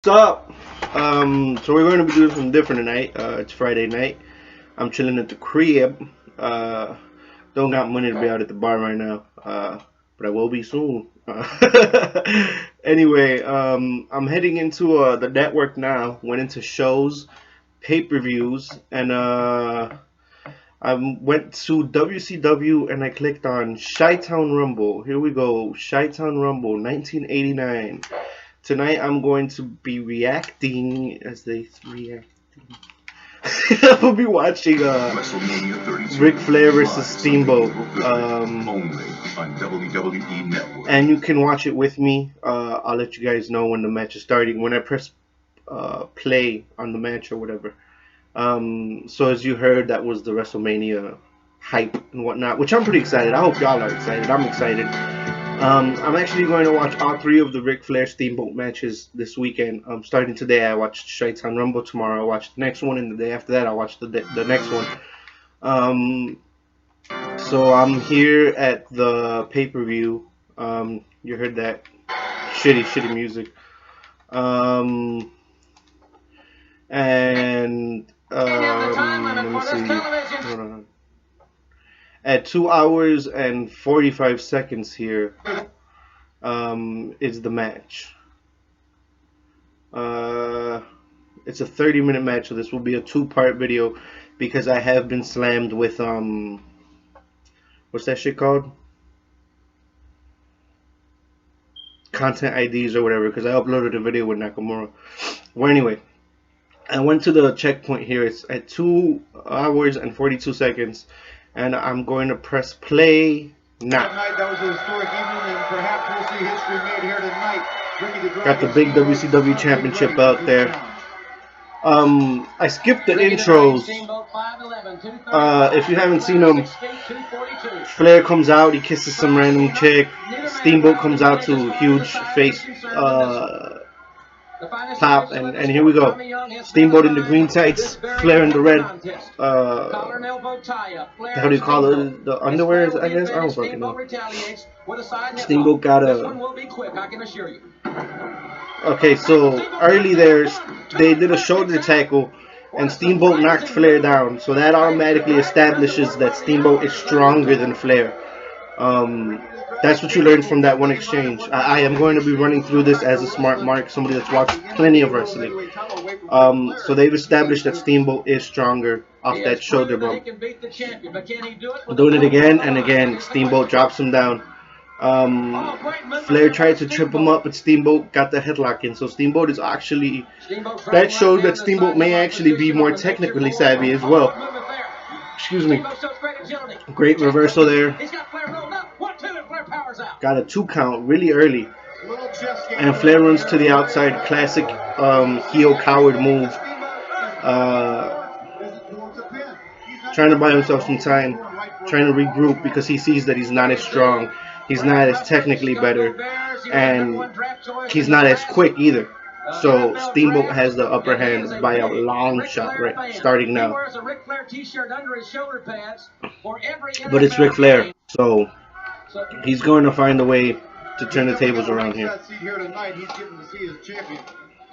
What's up? So we're going to be doing something different tonight. It's Friday night. I'm chilling at the crib. Uh, don't got money to be out at the bar right now. But I will be soon. Anyway, I'm heading into the network now. Went into shows, pay-per-views, and I went to WCW and I clicked on Chi-Town Rumble. Here we go, Chi-Town Rumble, 1989. Tonight I'm going to be reacting as they react. I'll be watching Ric Flair versus Steamboat. And you can watch it with me. I'll let you guys know when the match is starting. When I press play on the match or whatever. So as you heard, that was the WrestleMania hype and whatnot, which I'm pretty excited. I hope y'all are excited. I'm excited. I'm actually going to watch all three of the Ric Flair Steamboat matches this weekend. Starting today, I watched Chi-Town Rumble. Tomorrow, I watch the next one, and the day after that, I watch the next one. So I'm here at the pay-per-view. You heard that shitty music. And let me see. Hold on. At 2 hours and 45 seconds here is the match. It's a 30-minute match, so this will be a two-part video because I have been slammed with what's that shit called? Content IDs or whatever, because I uploaded a video with Nakamura. Well, anyway, I went to the checkpoint here. It's at 2 hours and 42 seconds. And I'm going to press play now. That was a historic evening, and perhaps we'll see history made here tonight. Got the big WCW championship out there. I skipped the intros. If you haven't seen them, Flair comes out, he kisses some random chick. Steamboat comes out to huge face pop, and here we go. Steamboat in the green tights, Flair in the red, how do you call it? The underwears, I guess? I don't fucking know. Steamboat got a... Okay, so early there, they did a shoulder tackle, and Steamboat knocked Flair down, so that automatically establishes that Steamboat is stronger than Flair. That's what you learned from that one exchange. I am going to be running through this as a smart mark, somebody that's watched plenty of wrestling. So they've established that Steamboat is stronger off that shoulder bump. Doing it again and again, Steamboat drops him down. Flair tried to trip him up, but Steamboat got the headlock in. So Steamboat is actually... That showed that Steamboat may actually be more technically savvy as well. Excuse me. Great reversal there. Got a 2 count really early. And Flair runs to the outside. Classic heel coward move. Trying to buy himself some time. Trying to regroup because he sees that he's not as strong. He's not as technically better. And he's not as quick either. So Steamboat has the upper hand by a long shot, right? Starting now. But it's Ric Flair. So he's going to find a way to turn the tables around here.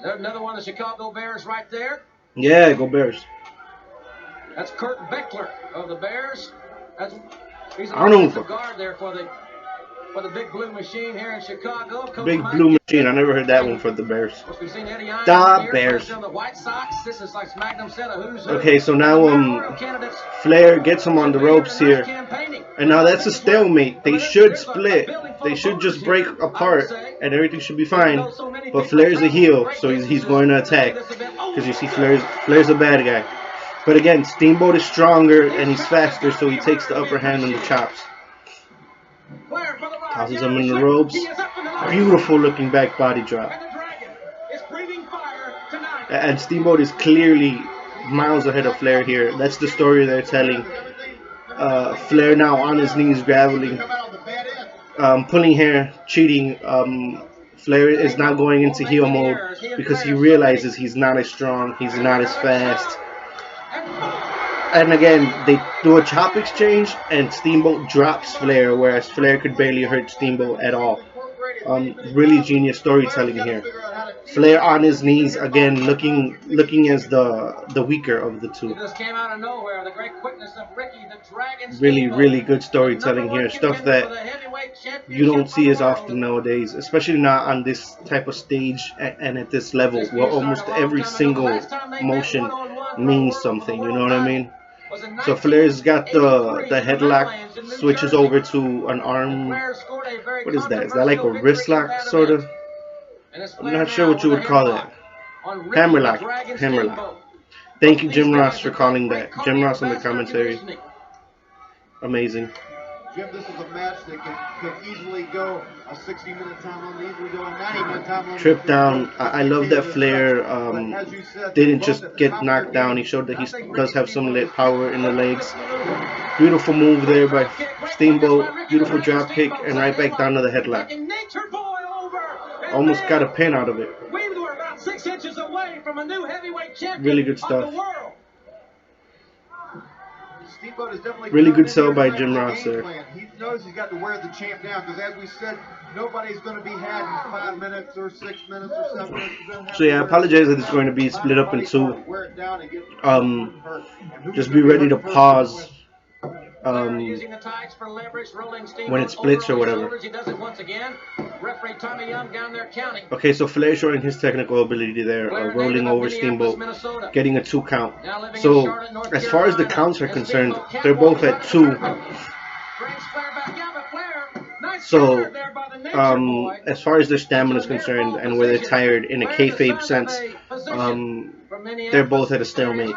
Another one of the Chicago Bears right there. Yeah, go Bears. That's Kurt Beckler of the Bears. He's I don't know. Guard there for the Big Blue Machine here in Chicago. Big Blue Machine. I never heard that one for the Bears. The Bears. Okay, so now Flair gets him on the ropes here. And now that's a stalemate. They should split. They should just break apart and everything should be fine. But Flair's a heel, so he's going to attack. Because you see Flair's a bad guy. But again, Steamboat is stronger and he's faster, so he takes the upper hand on the chops. Tosses him in the ropes. Beautiful looking back body drop. And Steamboat is clearly miles ahead of Flair here. That's the story they're telling. Flair now on his knees, graveling, pulling hair, cheating. Flair is now going into heel mode because he realizes he's not as strong, he's not as fast. And again, they do a chop exchange, and Steamboat drops Flair, whereas Flair could barely hurt Steamboat at all. Really genius storytelling here. Flair on his knees again, looking as the weaker of the two. Really good storytelling here. Stuff that you don't see as often nowadays, especially not on this type of stage and at this level, where almost every single motion means something. You know what I mean? So Flair's got the headlock, switches over to an arm. What is that? Is that like a wrist lock, sort of? I'm not sure what you would call it. Hammerlock. Hammerlock. Thank you, Jim Ross, for calling that. Jim Ross on the commentary. Amazing. Jim, this is a match that could easily go a 60-minute time limit, easily go a 90-minute time limit. Trip down. I love that Flair didn't just get knocked down. He showed that he does have some power in the legs. Beautiful move there by Steamboat. Beautiful drop kick, and right back down to the headlock. Almost got a pin out of it. Really good stuff. Really good sell by Jim Ross there. He knows he's got to wear the champ down because, as we said, nobody's going to be had in 5 minutes or 6 minutes or 7 minutes. So yeah, I apologize that it's going to be split up in two. Just be ready to pause when it splits or whatever. Okay, so Flair showing his technical ability there, rolling over Steamboat, getting a 2 count. So as far as the counts are concerned, they're both at 2. So as far as their stamina is concerned and where they're tired in a kayfabe sense, they're both at a stalemate.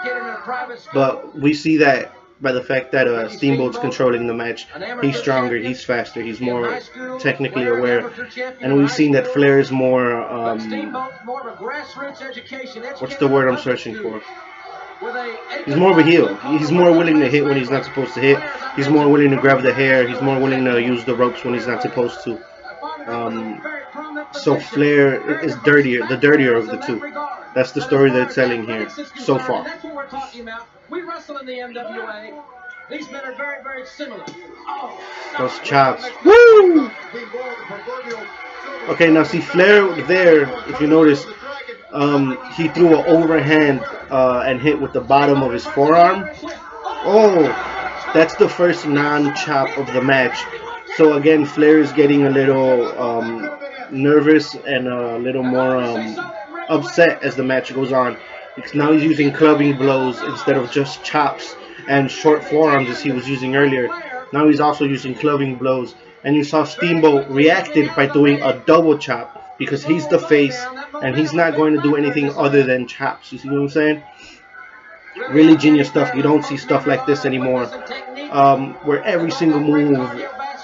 But we see that by the fact that Steamboat's controlling the match. He's stronger, he's faster, he's more technically aware. And we've seen that Flair is more, what's the word I'm searching for? He's more of a heel. He's more willing to hit when he's not supposed to hit. He's more willing to grab the hair. He's more willing to use the ropes when he's not supposed to. So Flair is the dirtier of the two. That's the story they're telling here so far. We wrestle in the NWA. These men are very similar. Those chops. Woo! Okay, now see Flair there, if you notice, he threw an overhand and hit with the bottom of his forearm. Oh, that's the first non-chop of the match. So again, Flair is getting a little nervous and a little more upset as the match goes on. Because now he's using clubbing blows instead of just chops and short forearms as he was using earlier. Now he's also using clubbing blows. And you saw Steamboat reacted by doing a double chop because he's the face and he's not going to do anything other than chops. You see what I'm saying? Really genius stuff. You don't see stuff like this anymore, where every single move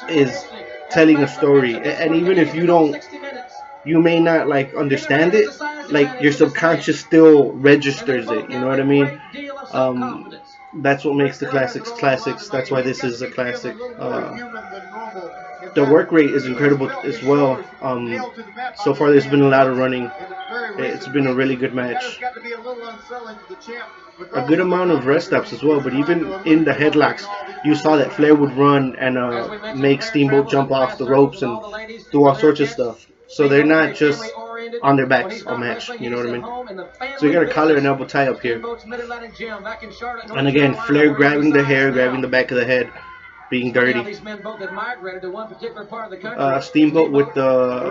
is telling a story. And even if you may not like understand it, like your subconscious still registers it. You know what I mean? That's what makes the classics classics. That's why this is a classic. The work rate is incredible as well. So far there's been a lot of running. It's been a really good match. A good amount of rest stops as well, but even in the headlocks, you saw that Flair would run and make Steamboat jump off the ropes and do all sorts of stuff. So they're not just on their backs all match, you know what I mean? So you got a collar and elbow tie up here. And again, Flair grabbing the hair, grabbing the back of the head, being dirty. Steamboat with the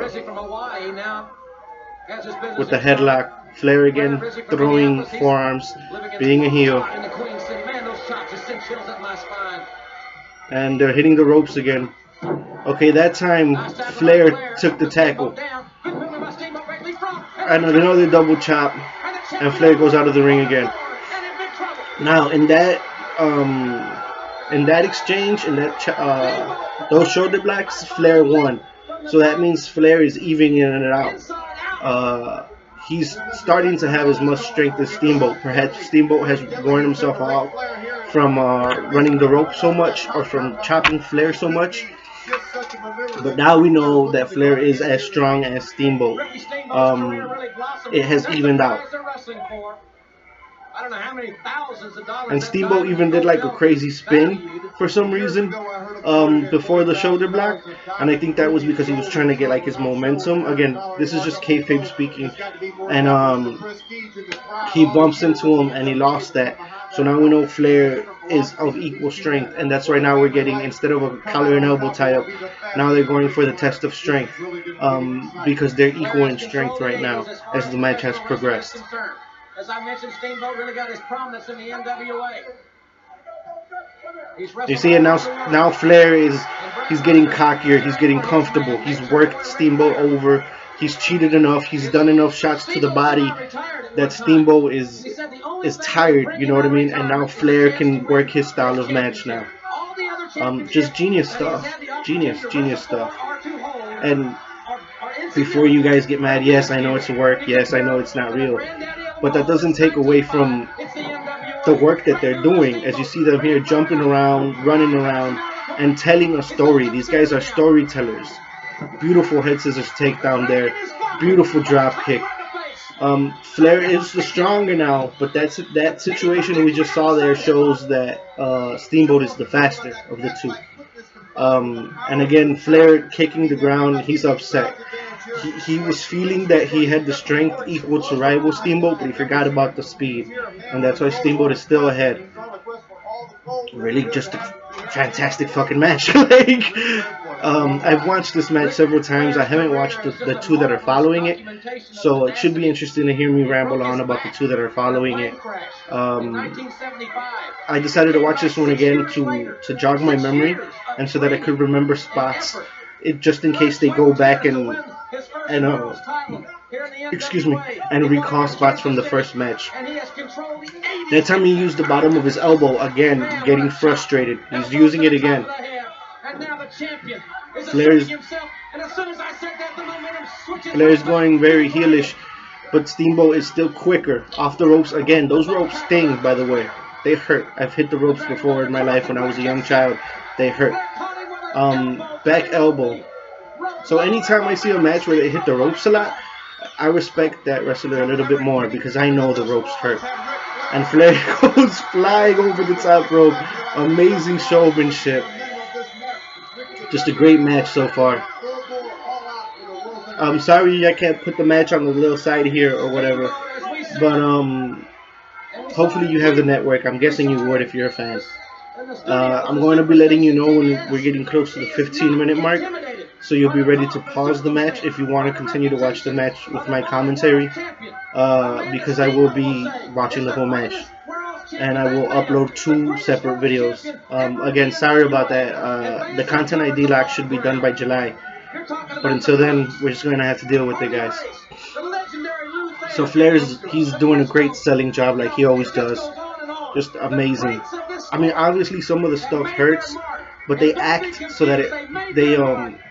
headlock. Flair again throwing forearms, being a heel. And they're hitting the ropes again. Okay, that time Flair took the tackle. And another double chop. And Flair goes out of the ring again. Now in that exchange, in that those shoulder blocks, Flair won. So that means Flair is evening it out. He's starting to have as much strength as Steamboat. Perhaps Steamboat has worn himself out from running the rope so much or from chopping Flair so much. But now we know that Flair is as strong as Steamboat. It has evened out. I don't know how many thousands of dollars. And Steamboat even did like a crazy spin for some reason before the shoulder block, and I think that was because he was trying to get like his momentum. Again, this is just kayfabe speaking, and he bumps into him and he lost that. So now we know Flair is of equal strength, and that's why now we're getting, instead of a collar and elbow tie up, now they're going for the test of strength, because they're equal in strength right now as the match has progressed. As I mentioned, Steamboat really got his prominence in the NWA. You see it now. Now Flair he's getting cockier. He's getting comfortable. He's worked Steamboat over. He's cheated enough. He's done enough shots to the body that Steamboat is tired. You know what I mean? And now Flair can work his style of match now. Just genius stuff. Genius stuff. And before you guys get mad, yes, I know it's work. Yes, I know it's not real. But that doesn't take away from the work that they're doing. As you see them here jumping around, running around, and telling a story. These guys are storytellers. Beautiful head scissors takedown there. Beautiful drop kick. Flair is the stronger now, but that situation we just saw there shows that Steamboat is the faster of the two. And again, Flair kicking the ground, he's upset. He was feeling that he had the strength equal to rival Steamboat, but he forgot about the speed. And that's why Steamboat is still ahead. Really just a fantastic fucking match. I've watched this match several times. I haven't watched the two that are following it. So it should be interesting to hear me ramble on about the two that are following it. I decided to watch this one again to jog my memory and so that I could remember spots, just in case they go back and recall spots from the first match. That time he used the bottom of his elbow again, getting frustrated. He's using it again. Flair's going very heelish, but Steamboat is still quicker. Off the ropes again. Those ropes sting, by the way. They hurt. I've hit the ropes before in my life when I was a young child. They hurt. Back elbow. So anytime I see a match where they hit the ropes a lot, I respect that wrestler a little bit more because I know the ropes hurt. And Flair goes flying over the top rope. Amazing showmanship. Just a great match so far. I'm sorry I can't put the match on the little side here or whatever, but hopefully you have the network. I'm guessing you would if you're a fan. I'm going to be letting you know when we're getting close to the 15-minute mark, so you'll be ready to pause the match if you want to continue to watch the match with my commentary, because I will be watching the whole match. And I will upload 2 separate videos. Again, sorry about that. The content ID lock should be done by July. But until then, we're just going to have to deal with it, guys. So he's doing a great selling job like he always does. Just amazing. I mean, obviously some of the stuff hurts, but they act so that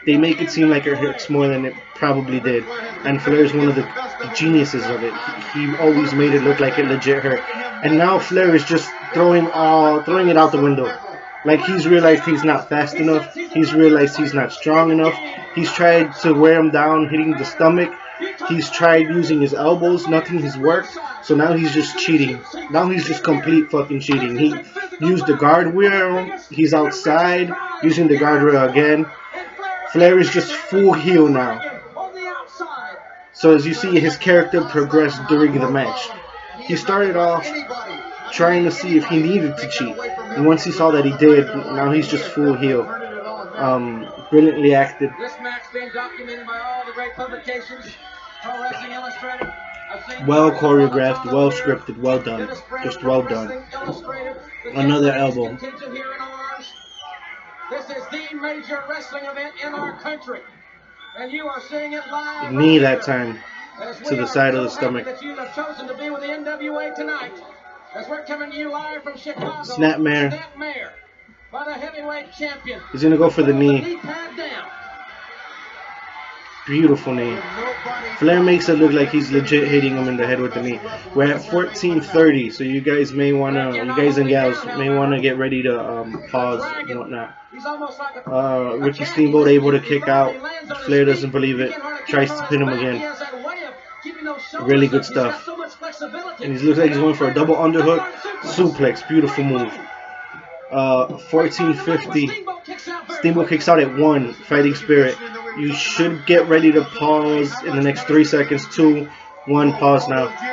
they make it seem like it hurts more than it probably did. And Flair is one of the geniuses of it. He always made it look like it legit hurt. And now Flair is just throwing it out the window. Like he's realized he's not fast enough. He's realized he's not strong enough. He's tried to wear him down, hitting the stomach. He's tried using his elbows. Nothing has worked. So now he's just cheating. Now he's just complete fucking cheating. He used the guardrail. He's outside using the guardrail again. Flair is just full heel now. So as you see, his character progressed during the match. He started off trying to see if he needed to cheat. And once he saw that he did, now he's just full heel. Brilliantly acted. This match being documented by all the great publications, Pro Wrestling Illustrated. Well choreographed, well scripted, well done. Just well done. Another elbow. This is the major wrestling event in our country. And you are seeing it live. Knee that time to the side of the stomach. That you have chosen to be with the NWA tonight. As we're coming to you live from Chicago. Snapmare. By the heavyweight champion. He's gonna go for the knee. Knee pad down. Beautiful knee. Flair makes it look like he's legit hitting him in the head with the knee. We're at 14:30, so you guys and gals may wanna get ready to pause and whatnot. Ricky Steamboat able to kick out. Flair doesn't believe it. Tries to pin him again. Really good stuff. And he looks like he's going for a double underhook suplex. Beautiful move. 14:50. Steamboat kicks out at 1. Fighting Spirit. You should get ready to pause in the next 3 seconds. 2, 1. Pause now.